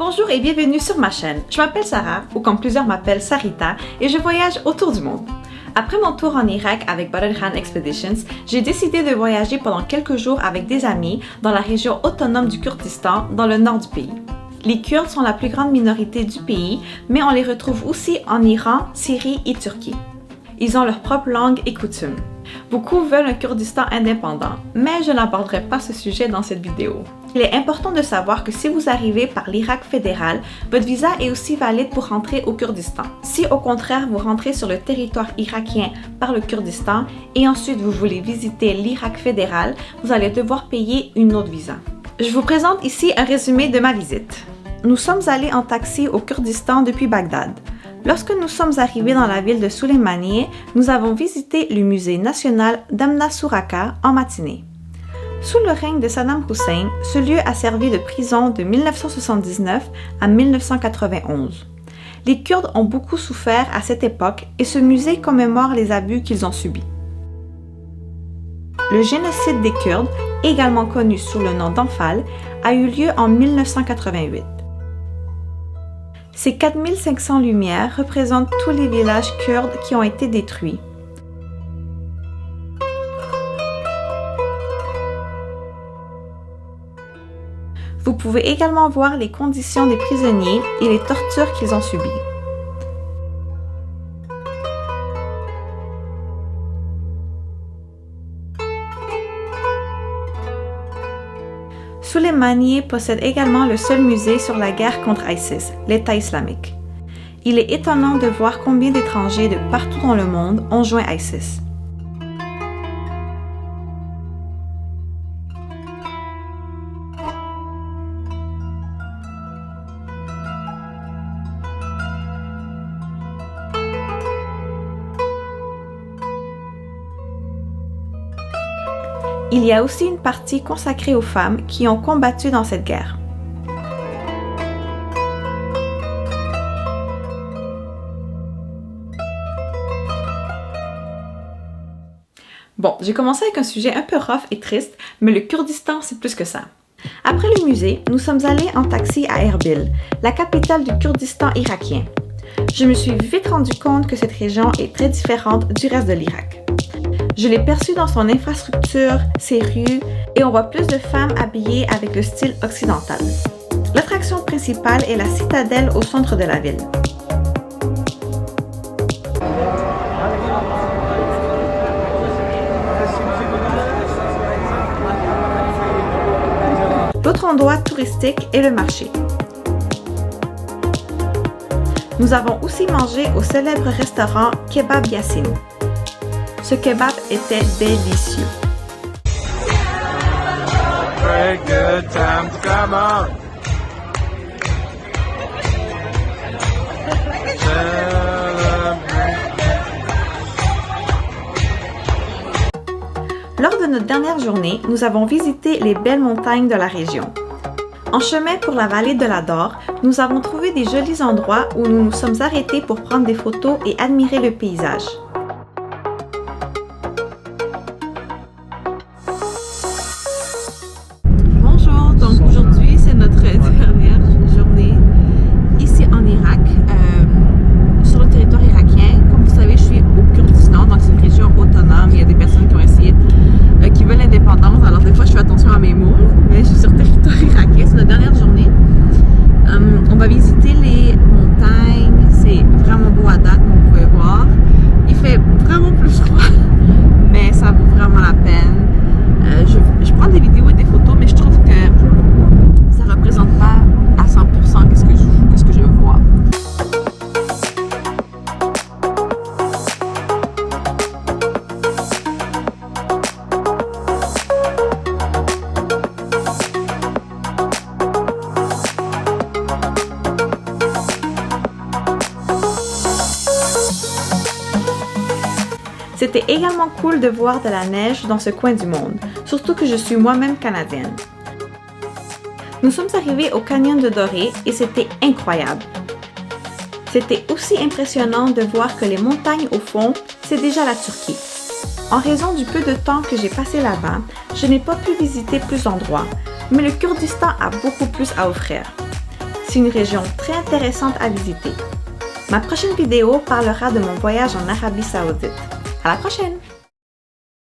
Bonjour et bienvenue sur ma chaîne. Je m'appelle Sarah, ou comme plusieurs m'appellent Sarita, et je voyage autour du monde. Après mon tour en Irak avec Badr Khan Expeditions, j'ai décidé de voyager pendant quelques jours avec des amis dans la région autonome du Kurdistan, dans le nord du pays. Les Kurdes sont la plus grande minorité du pays, mais on les retrouve aussi en Iran, Syrie et Turquie. Ils ont leur propre langue et coutumes. Beaucoup veulent un Kurdistan indépendant, mais je n'aborderai pas ce sujet dans cette vidéo. Il est important de savoir que si vous arrivez par l'Irak fédéral, votre visa est aussi valide pour rentrer au Kurdistan. Si au contraire vous rentrez sur le territoire irakien par le Kurdistan et ensuite vous voulez visiter l'Irak fédéral, vous allez devoir payer une autre visa. Je vous présente ici un résumé de ma visite. Nous sommes allés en taxi au Kurdistan depuis Bagdad. Lorsque nous sommes arrivés dans la ville de Suleymaniye, nous avons visité le musée national d'Amna Suraka en matinée. Sous le règne de Saddam Hussein, ce lieu a servi de prison de 1979 à 1991. Les Kurdes ont beaucoup souffert à cette époque et ce musée commémore les abus qu'ils ont subis. Le génocide des Kurdes, également connu sous le nom d'Anfal, a eu lieu en 1988. Ces 4500 lumières représentent tous les villages kurdes qui ont été détruits. Vous pouvez également voir les conditions des prisonniers et les tortures qu'ils ont subies. Suleymaniye possède également le seul musée sur la guerre contre ISIS, l'État islamique. Il est étonnant de voir combien d'étrangers de partout dans le monde ont joint ISIS. Il y a aussi une partie consacrée aux femmes qui ont combattu dans cette guerre. Bon, j'ai commencé avec un sujet un peu rough et triste, mais le Kurdistan, c'est plus que ça. Après le musée, nous sommes allés en taxi à Erbil, la capitale du Kurdistan irakien. Je me suis vite rendu compte que cette région est très différente du reste de l'Irak. Je l'ai perçu dans son infrastructure, ses rues, et on voit plus de femmes habillées avec le style occidental. L'attraction principale est la citadelle au centre de la ville. L'autre endroit touristique est le marché. Nous avons aussi mangé au célèbre restaurant Kebab Yassin. Ce kebab était délicieux. Very good time, come on. Lors de notre dernière journée, nous avons visité les belles montagnes de la région. En chemin pour la vallée de l'Ador, nous avons trouvé des jolis endroits où nous nous sommes arrêtés pour prendre des photos et admirer le paysage. Donc aujourd'hui, c'est notre dernière journée ici en Irak, sur le territoire irakien. Comme vous savez, je suis au Kurdistan, donc c'est une région autonome. Il y a des personnes qui ont essayé, qui veulent l'indépendance. Alors des fois, je fais attention à mes mots, mais je suis sur le territoire irakien. C'est notre dernière journée. On va visiter les montagnes. C'est vraiment beau à date, comme vous pouvez voir. Il fait vraiment plus froid, mais ça vaut vraiment la peine. Je prends des vidéos et des photos, mais je trouve que ça représente pas à 100% qu'est-ce que je vois. C'était également cool de voir de la neige dans ce coin du monde, surtout que je suis moi-même canadienne. Nous sommes arrivés au canyon de Doré et c'était incroyable. C'était aussi impressionnant de voir que les montagnes au fond, c'est déjà la Turquie. En raison du peu de temps que j'ai passé là-bas, je n'ai pas pu visiter plus d'endroits, mais le Kurdistan a beaucoup plus à offrir. C'est une région très intéressante à visiter. Ma prochaine vidéo parlera de mon voyage en Arabie Saoudite. À la prochaine!